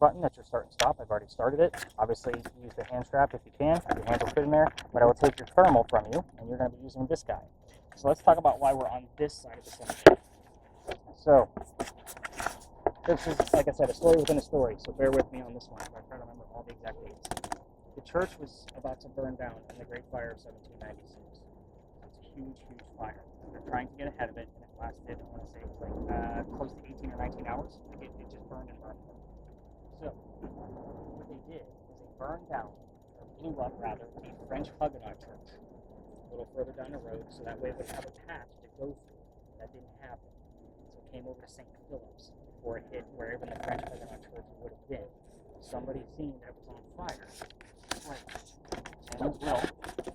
button. That's your start and stop. I've already started it. Obviously, use the hand strap if you can. Your hands will fit in there. But I will take your thermal from you, and you're going to be using this guy. So let's talk about why we're on this side of the cemetery. So this is, like I said, a story within a story. So bear with me on this one. I try to remember all the exact dates. The church was about to burn down in the Great Fire of 1796. It's a huge, huge fire. They're trying to get ahead of it, and it lasted, I want to say, it was like close to 18 or 19 hours. Like it just burned and burned. So what they did was they burned down, or blew up rather, the French Huguenot church a little further down the road, so that way it would have a path to go through. That didn't happen. So it came over to St. Philip's before it hit wherever the French Huguenot church would have been. Somebody seen that it was on fire. Right. His name was Will,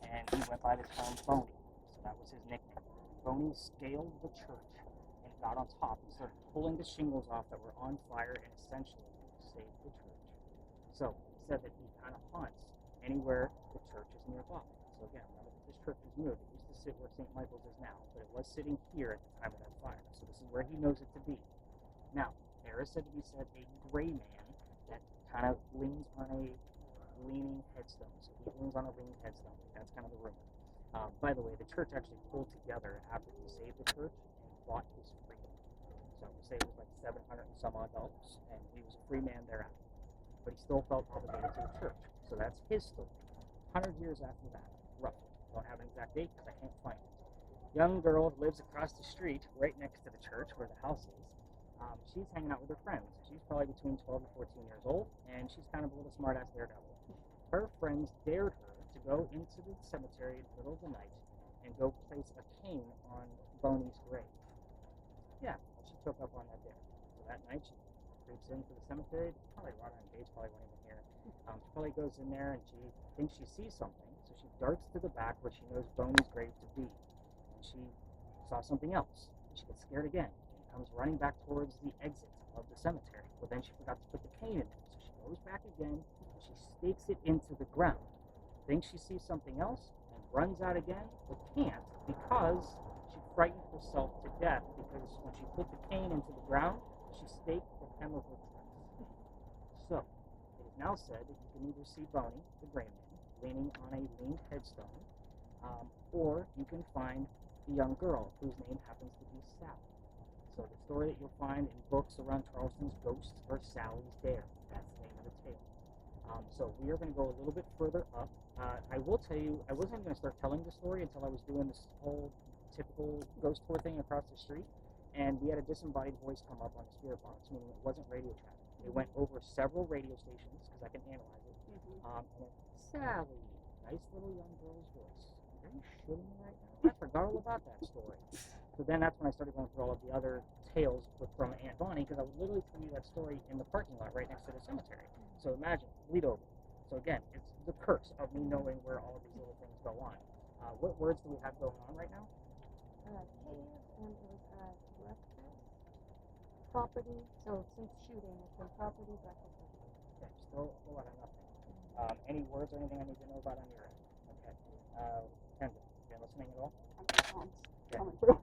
and he went by the term Boney. So that was his nickname. Boney scaled the church and got on top and started pulling the shingles off that were on fire and essentially saved the church. So he said that he kind of haunts anywhere the church is nearby. So again, remember that this church was moved. It used to sit where St. Michael's is now, but it was sitting here at the time of that fire. So this is where he knows it to be. Now, there is said to be a gray man that kind of leans on a leaning headstone. So he leans on a leaning headstone. That's kind of the rumor. By the way, the church actually pulled together after he saved the church and bought his freedom. So we say it was like $700 and some odd, and he was a free man thereafter. But he still felt obligated to the church. So that's his story. 100 years after that, roughly. Don't have an exact date because I can't find it. Young girl lives across the street, right next to the church where the house is. She's hanging out with her friends. She's probably between 12 and 14 years old, and she's kind of a little smart-ass daredevil. Her friends dared her to go into the cemetery in the middle of the night and go place a cane on Boney's grave. Yeah, she took up on that dare. So that night, she creeps into the cemetery. Probably Rod and Gates probably weren't even here. She probably goes in there, and she thinks she sees something, so she darts to the back where she knows Boney's grave to be. And she saw something else. She gets scared again. Comes running back towards the exit of the cemetery. Well, then she forgot to put the cane in there, so she goes back again, and she stakes it into the ground. Thinks she sees something else, and runs out again, but can't, because she frightened herself to death, because when she put the cane into the ground, she staked the hem of her dress. So, it is now said that you can either see Boney, the gray man, leaning on a leaned headstone, or you can find the young girl, whose name happens to be Sally. So the story that you'll find in books around Charleston's ghosts or Sally's Dare. That's the name of the tale. So we are going to go a little bit further up. I will tell you, I wasn't going to start telling the story until I was doing this whole typical ghost tour thing across the street. And we had a disembodied voice come up on the spirit box, meaning it wasn't radio traffic. It went over several radio stations, because I can analyze it. And it's Sally, nice little young girl's voice. Are you shitting me right now? I forgot all about that story. So then that's when I started going through all of the other tales from Aunt Bonnie, because I would literally tell you that story in the parking lot right next to the cemetery. So imagine, lead over. So again, it's the curse of me knowing where all of these little things go on. What words do we have going on right now? Cave, and it was breakfast, property. So since shooting, it's been property, breakfast. Okay, still a whole lot of nothing. Any words or anything I need to know about on your end? Okay. Kendra, you listening at all? Coming through.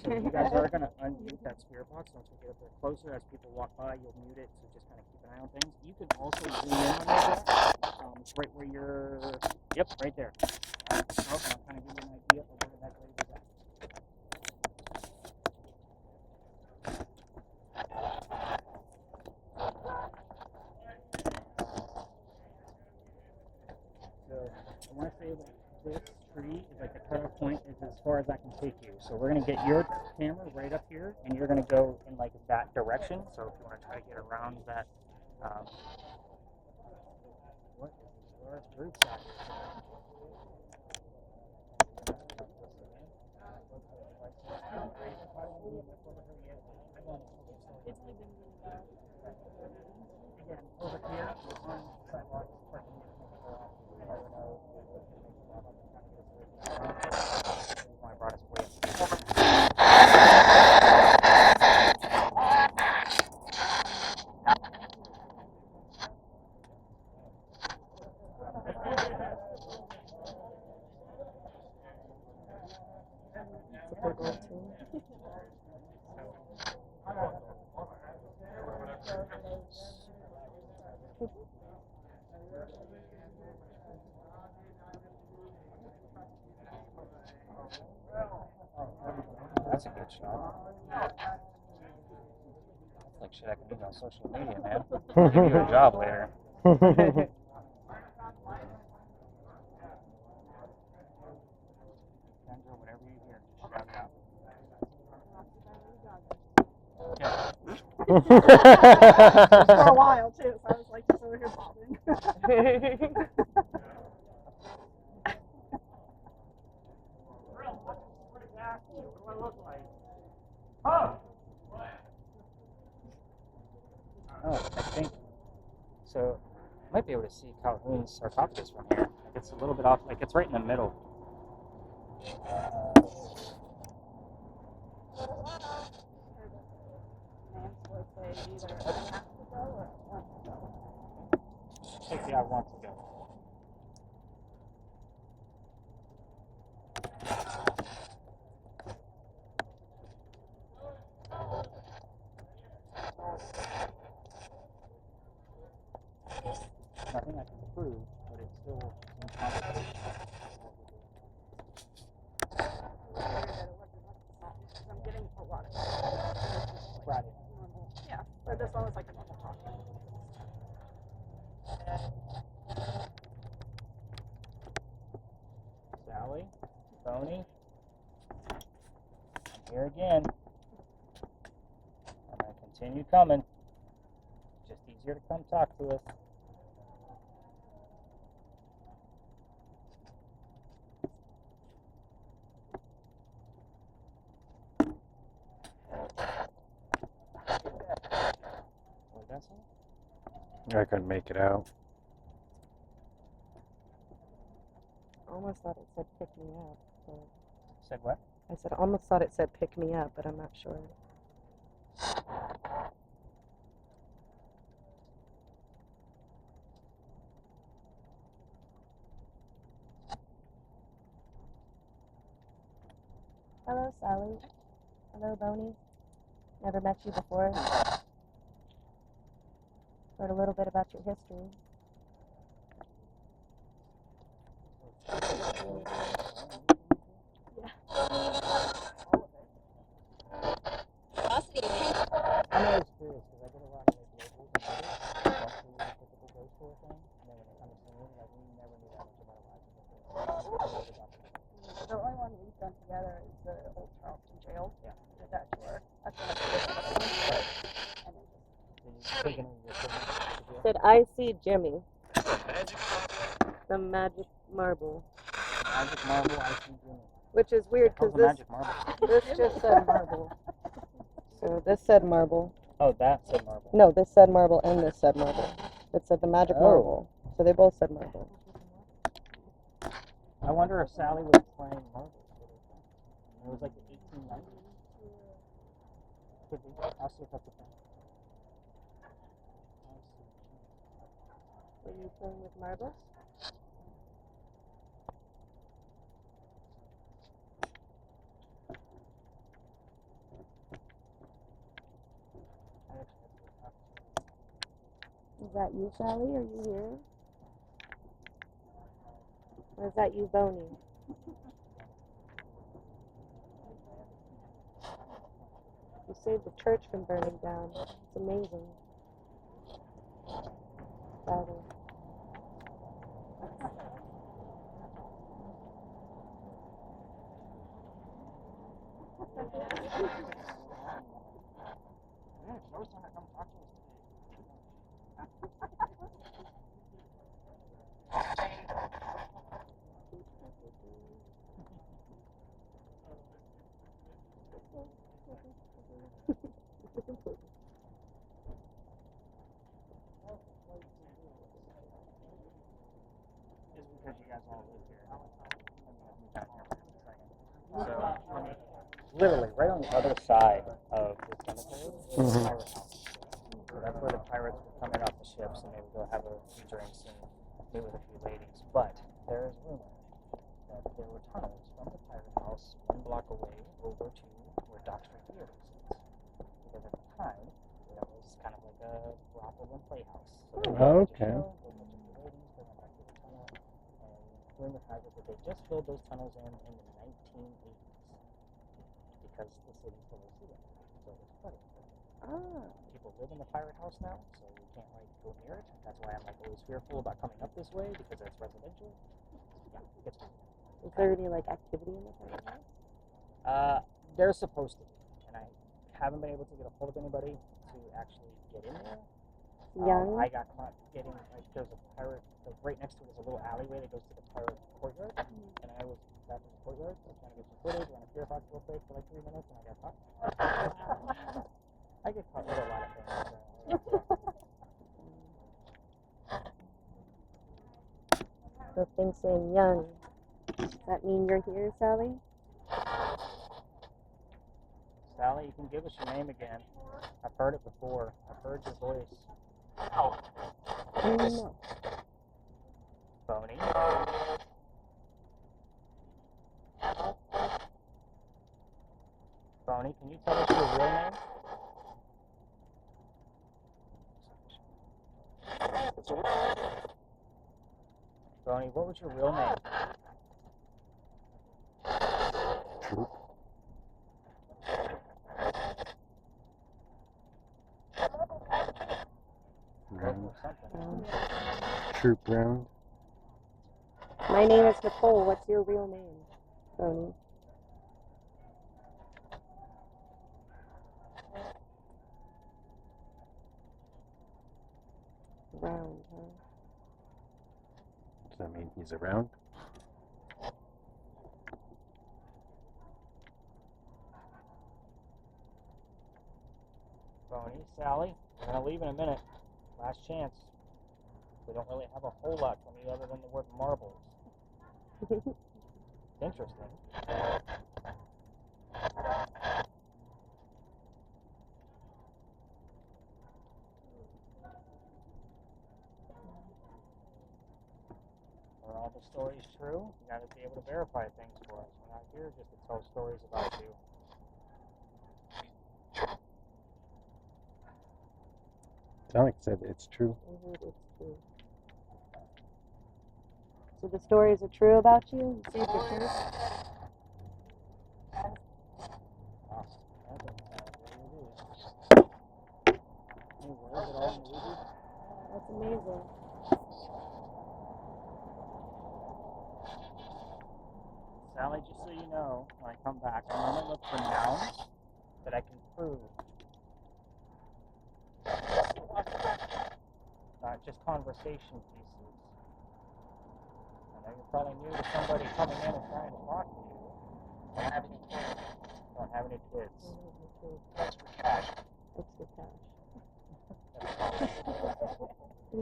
So you guys are going to unmute that spirit box once we get up there closer. As people walk by, you'll mute it, so just kind of keep an eye on things. You can also zoom in on that. It's right where you're, yep, right there. So I'm kind of give you an idea of where that grave is at. So I want to say that this tree is like the cutoff point is as far as I can take you. So we're going to get your camera right up here, and you're going to go in like that direction. So if you want to try to get around that, what is these large roots out here? Again, over here on the sidewalk, parking I brought us away. That's a good shot. That's like shit I can do on social media, man. Give you a job later. Kendra, whatever you hear, just shout it out. For a while too, so I was like just over here bobbing. Oh, I think so. I might be able to see Calhoun's sarcophagus from here. Like it's a little bit off, like it's right in the middle. I think I want to go. Nothing I can prove, but it's still in conversation. I'm getting a lot of Friday night. normal. Yeah, but this one was like a normal talk. Sally, Tony, I'm here again. I'm going to continue coming. Just easier to come talk to us. What did that say? I couldn't make it out. I almost thought it said pick me up. But Said what? I said I almost thought it said pick me up, but I'm not sure. Hello, Sally. Hello, Boney. Never met you before. Heard a little bit about your history. I know it's curious because I get a lot of like locals and others, mostly the typical ghost tour thing, and then when they come to see me, like we never knew that much about our lives before. The only one we've done together is the old Charleston jail. Yeah. Did that tour. That's when I first and then just Did you take any of your equipment to the jail? Said I see Jimmy. The magic marble. Magic marble, I see Jimmy. Which is weird How's because the magic marble? this just said marble. So this said marble. Oh, that said marble. No, this said marble and this said marble. It said the magic Oh. marble. So they both said marble. I wonder if Sally was playing marbles with her friend. It was like the 1890s. Could be. I'll see if that's a thing. Were you playing with marbles? Is that you, Sally? Are you here? Or is that you, Boney? You saved the church from burning down. It's amazing. Sally. Is because you guys all live here. So, literally, right on the other side of the cemetery is the pirate house. So that's where the pirates would come in off the ships and they would go have a few drinks and meet with a few ladies. But there is rumor that there were tunnels from the pirate house 1 block away over to where Dock Street Theater sits. Because at the time, that was kind of like the Rockwell Playhouse. So Oh, okay. There's a bunch of ladies going back to the tunnel, and rumor has it that they just filled those tunnels in the 1980s because the city's below sea level, so it's flooding. Ah. People live in the pirate house now, so you can't like go near it. That's why I'm like always fearful about coming up this way because it's residential. Yeah, it's fine. Is there any like activity in the pirate house? They're supposed to be, and I haven't been able to get a hold of anybody to actually get in there. Young. I got caught getting like there's a pirate like right next to it is a little alleyway that goes to the pirate courtyard, and I was back in the courtyard so trying to get some footage on a fear box real quick for like 3 minutes, and I got caught. I get caught with a lot of things. The thing saying young. Does that mean you're here, Sally? Sally, you can give us your name again. I've heard it before. I've heard your voice. No. Phony. Phony, can you tell us your real name? Phony, what was your real name? Round. Something. Troop round. My name is Nicole. What's your real name? Phony. Round, huh? Does that mean he's around? Phony, Sally, we're gonna leave in a minute. Last chance. We don't really have a whole lot from you other than the word marbles. Interesting. Are all the stories true? You gotta be able to verify things for us. We're not here just to tell stories about you. Alex said it's true. I heard it's true. So the stories are true about you? You saved your purse? Wow. That doesn't sound really good. Any words at all in the Ouija? That's amazing. Sally, just so you know, when I come back, I'm going to look for nouns that I can prove. Not just conversation pieces. I know you're probably new to somebody coming in and trying to talk to you. Don't have any kids. Extra cash. Extra cash.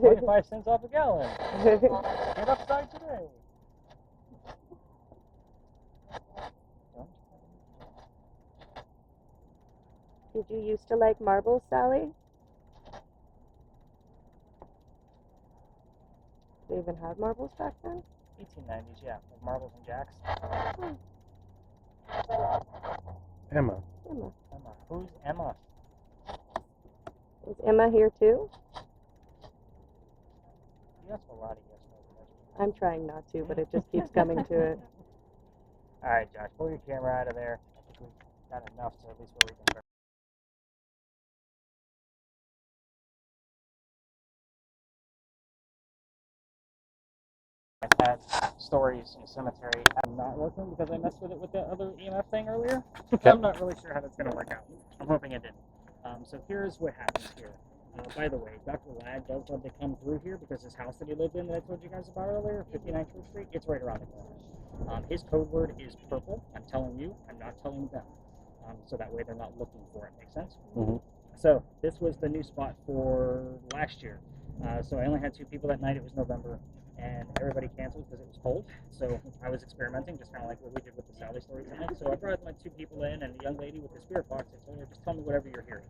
25 cents off a gallon. Get upside today. Did you used to like marbles, Sally? They even had marbles back then? 1890s, yeah. Like marbles and jacks. Emma. Emma. Emma. Who's Emma? Is Emma here too? You ask a lot of yes no questions. I'm trying not to, but it just keeps coming to it. Alright, Josh, pull your camera out of there. I think we've got enough to at least where we can start. I've had stories in the cemetery. I'm not working because I messed with it with the other EMF thing earlier. I'm not really sure how that's going to work out. I'm hoping it didn't. So here's what happens here. By the way, Dr. Ladd does love to come through here because his house that he lived in that I told you guys about earlier, 59 Church Street, it's right around the corner. His code word is purple. I'm telling you, I'm not telling them. So that way they're not looking for it. Make sense? Mm-hmm. So this was the new spot for last year. So I only had 2 people that night. It was November, and everybody canceled because it was cold. So I was experimenting, just kind of like what we did with the Sally story tonight. So I brought my 2 people in, and the young lady with the spirit box, I told her, just tell me whatever you're hearing.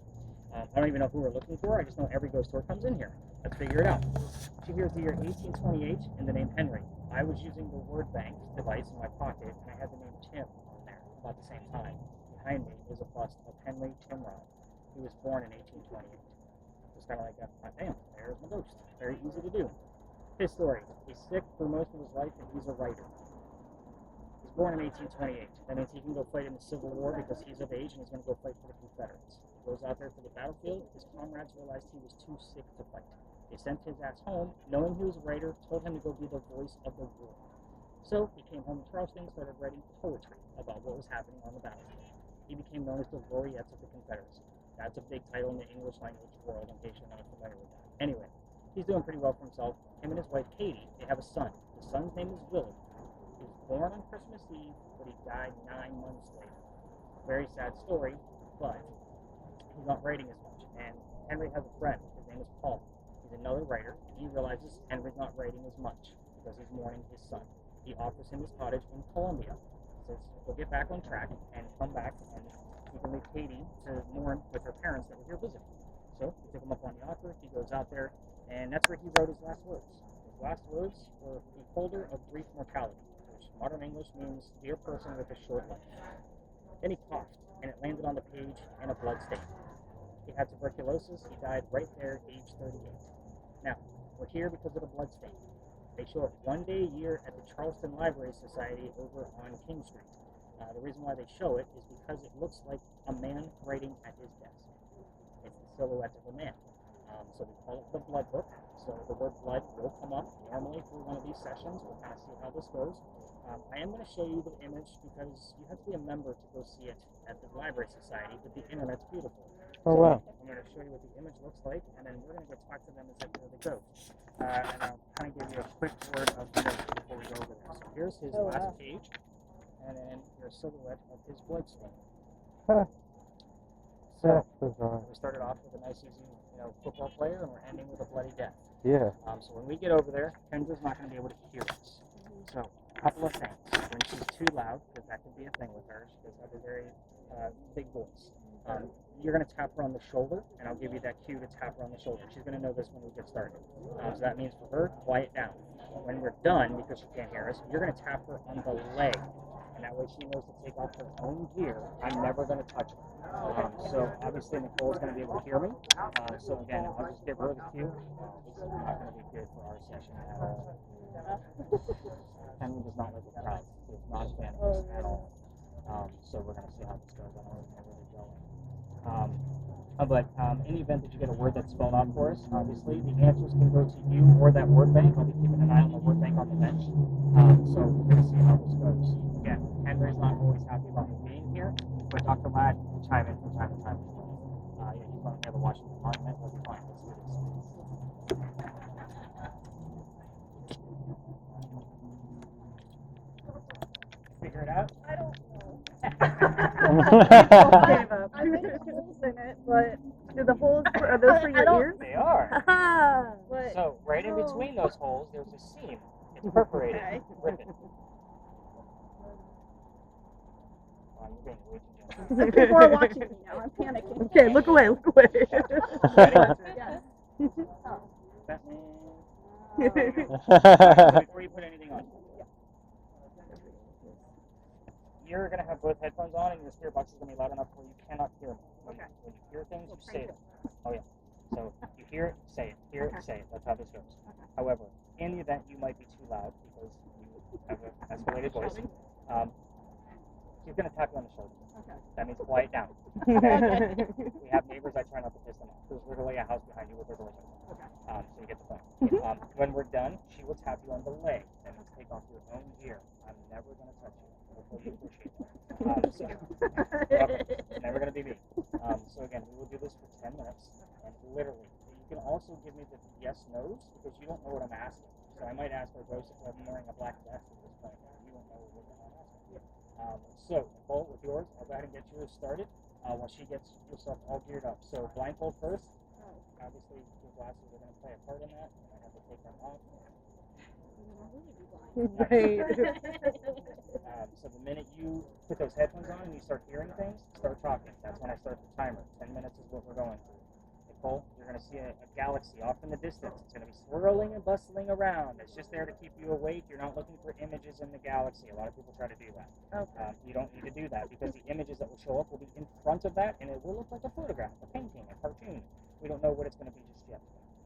I don't even know who we're looking for. I just know every ghost tour comes in here. Let's figure it out. She hears the year 1828 and the name Henry. I was using the word bank device in my pocket, and I had the name Tim on there about the same time. Behind me was a bust of Henry Timrod. He was born in 1828. This kind of like, damn, there's my ghost. Very easy to do. His story. He's sick for most of his life, and he's a writer. He's born in 1828. That means he can go fight in the Civil War because he's of age, and he's going to go fight for the Confederates. He goes out there for the battlefield. His comrades realized he was too sick to fight. They sent his ass home, knowing he was a writer, told him to go be the voice of the war. So he came home to Charleston and started writing poetry about what was happening on the battlefield. He became known as the Laureates of the Confederacy. That's a big title in the English language world, in case you're not familiar with that. Anyway, he's doing pretty well for himself. Him and his wife, Katie, they have a son. The son's name is Willie. He was born on Christmas Eve, but he died 9 months later. Very sad story, but he's not writing as much. And Henry has a friend. His name is Paul. He's another writer, and he realizes Henry's not writing as much because he's mourning his son. He offers him his cottage in Columbia. He says, "Go get back on track and come back, and you can leave Katie to mourn with her parents that were here visiting." So we took him up on the offer. He goes out there, and that's where he wrote his last words. His last words were, "Beholder of brief mortality," which modern English means dear person with a short life. Then he coughed, and it landed on the page in a blood stain. He had tuberculosis. He died right there, age 38. Now, we're here because of the blood stain. They show it one day a year at the Charleston Library Society over on King Street. The reason why they show it is because it looks like a man writing at his desk. It's the silhouette of a man. So we call it the blood book. So the word blood will come up normally through one of these sessions. We'll kind of see how this goes. I am going to show you the image because you have to be a member to go see it at the Library Society, but the internet's beautiful. Oh, So wow. I'm going to show you what the image looks like, and then we're going to go talk to them as if they're the ghost. And I'll kind of give you a quick word of the note before we go over there. So here's his last page, and then here's a silhouette of his blood stain. Huh. So Bizarre. we started off with a nice, easy, football player, and we're ending with a bloody death. Yeah. So when we get over there, Kendra's not going to be able to hear us. So a couple of things. When she's too loud, because that could be a thing with her, she does have a very big voice. You're going to tap her on the shoulder, and I'll give you that cue to tap her on the shoulder. She's going to know this when we get started. So that means for her, quiet down. When we're done, because she can't hear us, you're going to tap her on the leg. And that way she knows to take off her own gear. I'm never going to touch her. So obviously Nicole's going to be able to hear me. So again, I'll just give her the cue. This is not going to be good for our session at all. Henry does not like the crowd. He is not a fan of this at all. So we're going to see how this goes. I don't know where they're going. But in the event that you get a word that's spelled out for us, obviously the answers can go to you or that word bank. I'll be keeping an eye on the word bank on the bench. So we're going to see how this goes. Again, Henry's not always happy about me being here, but Dr. Ladd will chime in from time to time as well. Yeah, he's running near the Washington Monument. We'll be fine. Let's do this. Figure it out? I don't know. Gave up. I made holes in it, but do the holes are those for your ears? They are. But So right in between those holes, there's a seam. It's perforated. Okay. Rip it. Wow, you're being way too generous. people are watching me now. I'm panicking. Okay, look away, look away. Yes. Oh. Before you put anything on, you're going to have both headphones on, and your spirit box is going to be loud enough where you cannot hear me. When you hear things, you say them. Oh, yeah. So you hear it, say it. Hear it, say it. That's how this goes. However, in the event you might be too loud because you have an escalated voice, he's going to tap you on the shoulder. Okay. That means quiet down. Okay? We have neighbors. I try not to piss them off. There's literally a house behind you with their doors open. So you get the point. When we're done, she will tap you on the leg. That means take off your own gear. I'm never going to touch you. Hopefully you appreciate that. So, it's never going to be me. So again, we will do this for 10 minutes. And literally, you can also give me the yes, no's because you don't know what I'm asking. So I might ask our ghost if I'm wearing a black vest at this point. You don't know what I'm asking. So, Nicole, with yours, I'll go ahead and get yours started while she gets yourself all geared up. So, blindfold first. Obviously, your glasses are going to play a part in that. I have to take them off. So the minute you put those headphones on and you start hearing things, start talking. That's when I start the timer. 10 minutes is what we're going through. Nicole, you're going to see a galaxy off in the distance. It's going to be swirling and bustling around. It's just there to keep you awake. You're not looking for images in the galaxy. A lot of people try to do that. Okay. You don't need to do that because the images that will show up will be in front of that, and it will look like a photograph, a painting, a cartoon. We don't know what it's going to be just yet.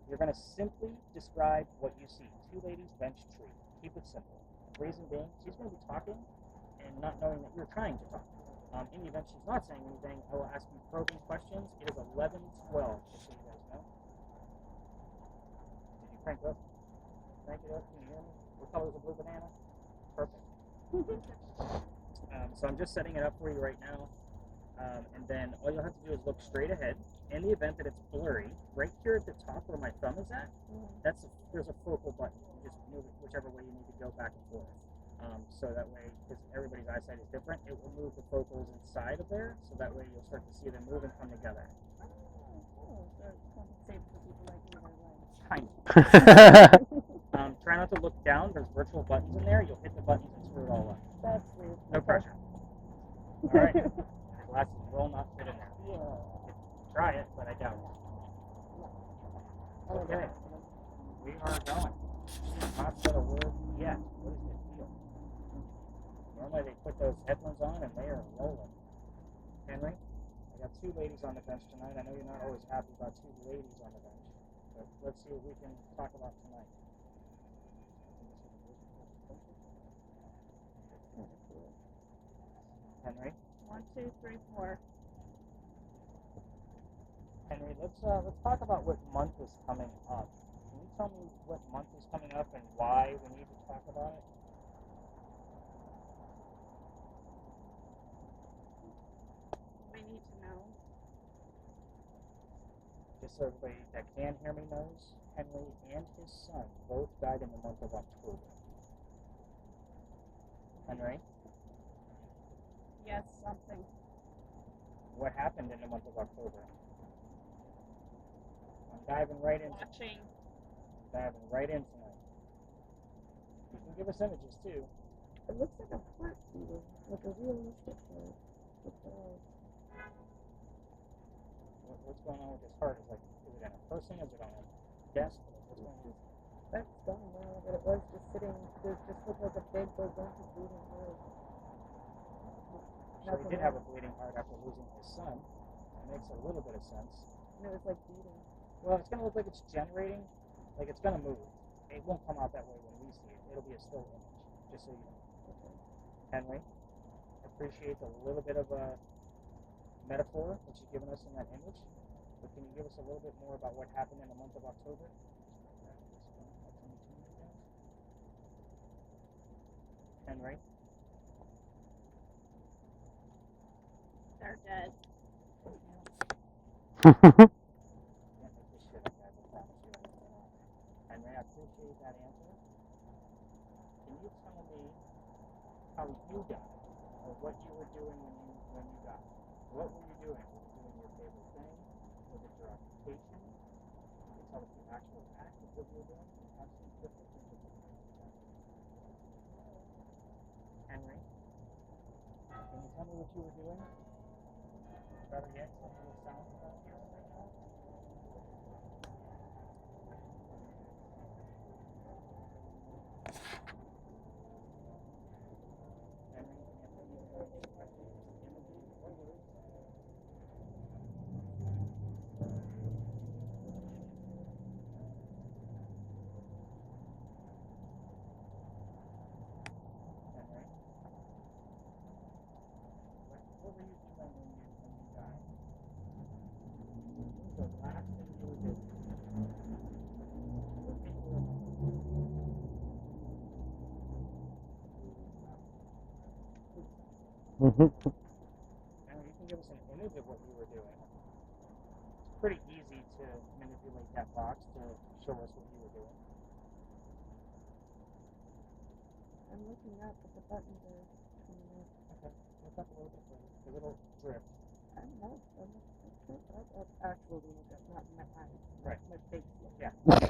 You're going to simply describe what you see. Two ladies, bench, tree. Keep it simple. Reason being, she's going to be talking and not knowing that you're trying to talk. In the event she's not saying anything, I will ask you probing questions. It is 11:12, just so you guys know. Did you crank up? Crank it up. Can you hear me? What color is a blue banana? Perfect. So I'm just setting it up for you right now. And then all you'll have to do is look straight ahead. In the event that it's blurry, right here at the top where my thumb is at, there's a focal button. You just move it whichever way you need to go back and forth. So that way, because everybody's eyesight is different, it will move the focals inside of there, so that way you'll start to see them move and come together. Kind of. Try not to look down. There's virtual buttons in there. You'll hit the buttons and screw it all up. That's weird. No pressure. All right. Glasses will not fit in there. Try it, but I doubt it. Okay. We are going. Not said a word yet. What does it feel? Normally they put those headphones on and they are rolling. Henry, I got two ladies on the bench tonight. I know you're not always happy about two ladies on the bench, but let's see what we can talk about tonight. Henry? 1, 2, 3, 4. Henry, let's talk about what month is coming up. Can you tell me what month is coming up and why we need to talk about it? We need to know. Just so everybody that can hear me knows, Henry and his son both died in the month of October. Henry, Yes, something. what happened in the month of October? I'm diving right into Watching. tonight. You can give us images too. It looks like a heart beating, like a realistic heart. What's going on with his heart? Is it in a person? Is it on a desk? What's going on? That's done now, but it was just sitting, it just looked like a big, gigantic bleeding heart. So he did have a bleeding heart after losing his son. That makes a little bit of sense. And it was like beating. Well, it's going to look like it's generating, like it's going to move. It won't come out that way when we see it. It'll be a still image, just so you know. Okay. Henry, appreciate the little bit of a metaphor that you've given us in that image, but can you give us a little bit more about what happened in the month of October? Henry? They're dead. Can't make this shit up, guys. I promise you. Henry, I appreciate that answer. Can you tell me how you died, or what you were doing when you died? What were you doing? Were you doing your favorite thing? Was it your occupation? Can you tell us the actual act of what you were doing? Absolute difference. Henry, can you tell me what you were doing? Better yet, tell me what sounds about here right now. Henry, answer these questions, images, or words. Henry, what were you doing when you died? The last thing you were doing. What can you remember? Now you can give us an image of what you were doing. It's pretty easy to manipulate that box to show us what you were doing. I'm looking up, but the buttons are coming up. Okay, look up a little bit further, because it'll drift. I don't know. That's actually not my eyes. Right. My face. Yeah. We're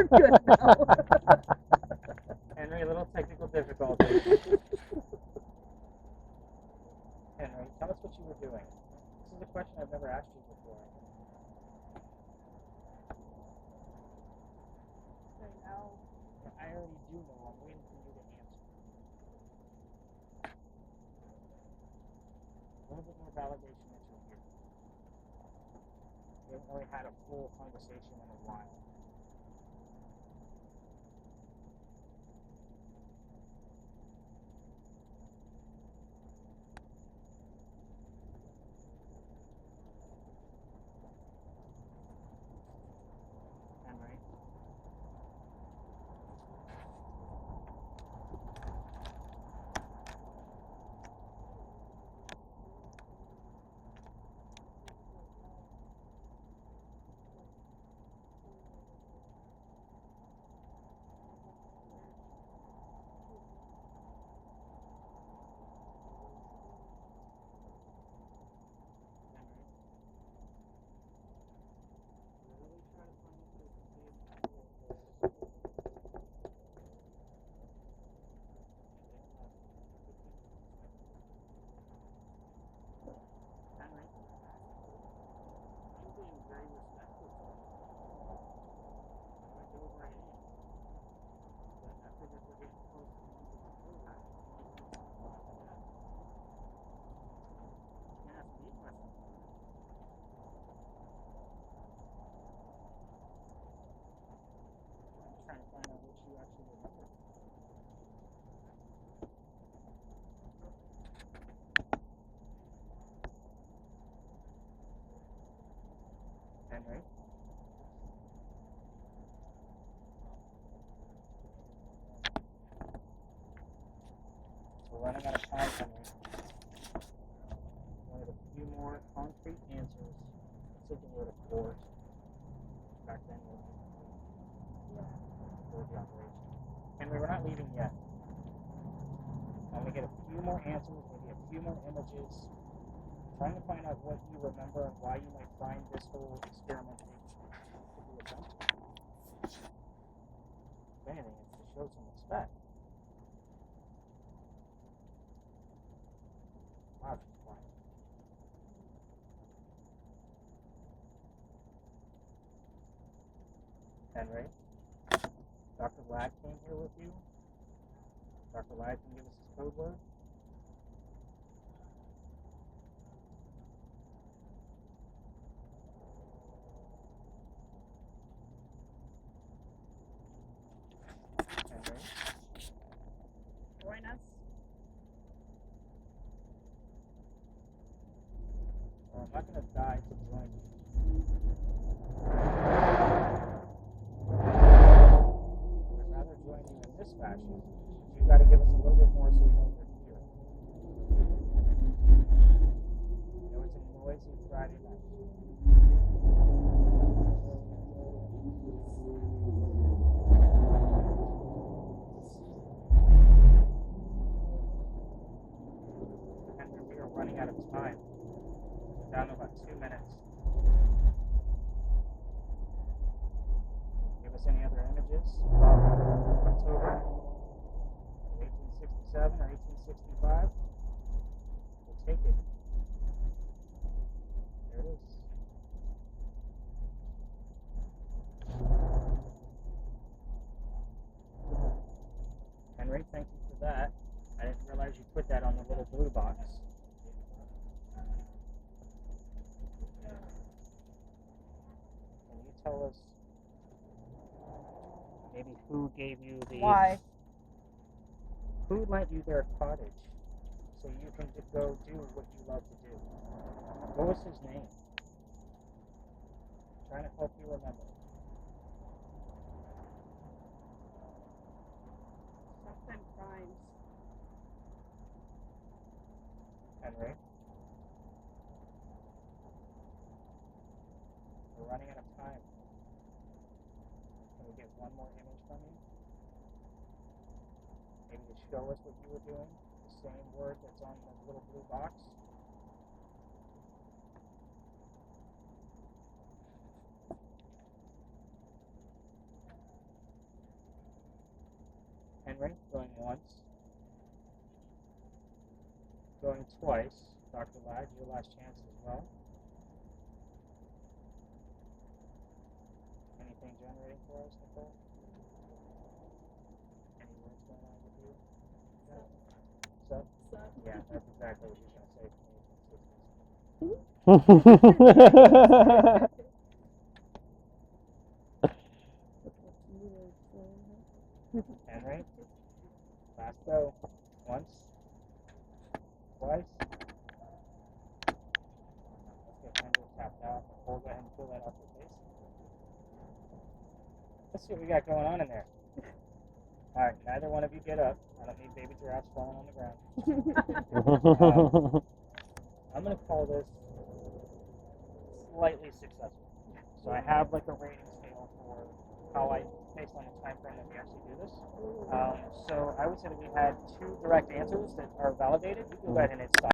good now. Henry, a little technical difficulty. Henry, tell us what you were doing. This is a question I've never asked you before. Right now. I already do know. I'm waiting for you to answer. A little bit more validation that you're here. really had a full conversation in a while. Henry. Trying to find out what you actually remember. Henry? We're running out of time, Henry. We have a few more concrete answers. Let's see if we can go to court. Back then, we'll for the operation. Henry, we're not leaving yet. I want to get a few more answers, maybe a few more images. Trying to find out what you remember and why you might find this whole experimentation to be essential. If anything, it's to show some respect. Wow, she's quiet. Henry? Dr. Ladd came here with you. Dr. Ladd can give us his code word. Henry? Join us. Well, I'm not going to die to join you. I'd rather join you in this fashion. You got to give us a little bit more so we know you're here. I know it's a noisy Friday night. And we are running out of time. We're down to about 2 minutes. Give us any other images of October 1867 or 1865. We'll take it. There it is. Henry, thank you for that. I didn't realize you put that on the little blue box. Can you tell us maybe who gave you the... Why? Who lent you their cottage so you can go do what you love to do? What was his name? I'm trying to help you remember. Something crimes. Henry? We're running out of time. Can we get one more image from you? Maybe to show us what you were doing? The same word that's on the little blue box? Henry, going once. Going twice. Dr. Ladd, your last chance as well. Anything generating for us, Nicole? Any words going on with you? So? Yeah, that's exactly what you're going to say to me. Henry. Last go. Once. Twice. Let's get Kendra tapped out. We'll go ahead and fill that off your face. Let's see what we got going on in there. Alright, neither one of you get up. I don't need baby giraffes falling on the ground. I'm going to call this slightly successful. So I have like a rating scale for how based on the time frame that we actually do this. So I would say that we had 2 direct answers that are validated. You can go ahead and hit stop.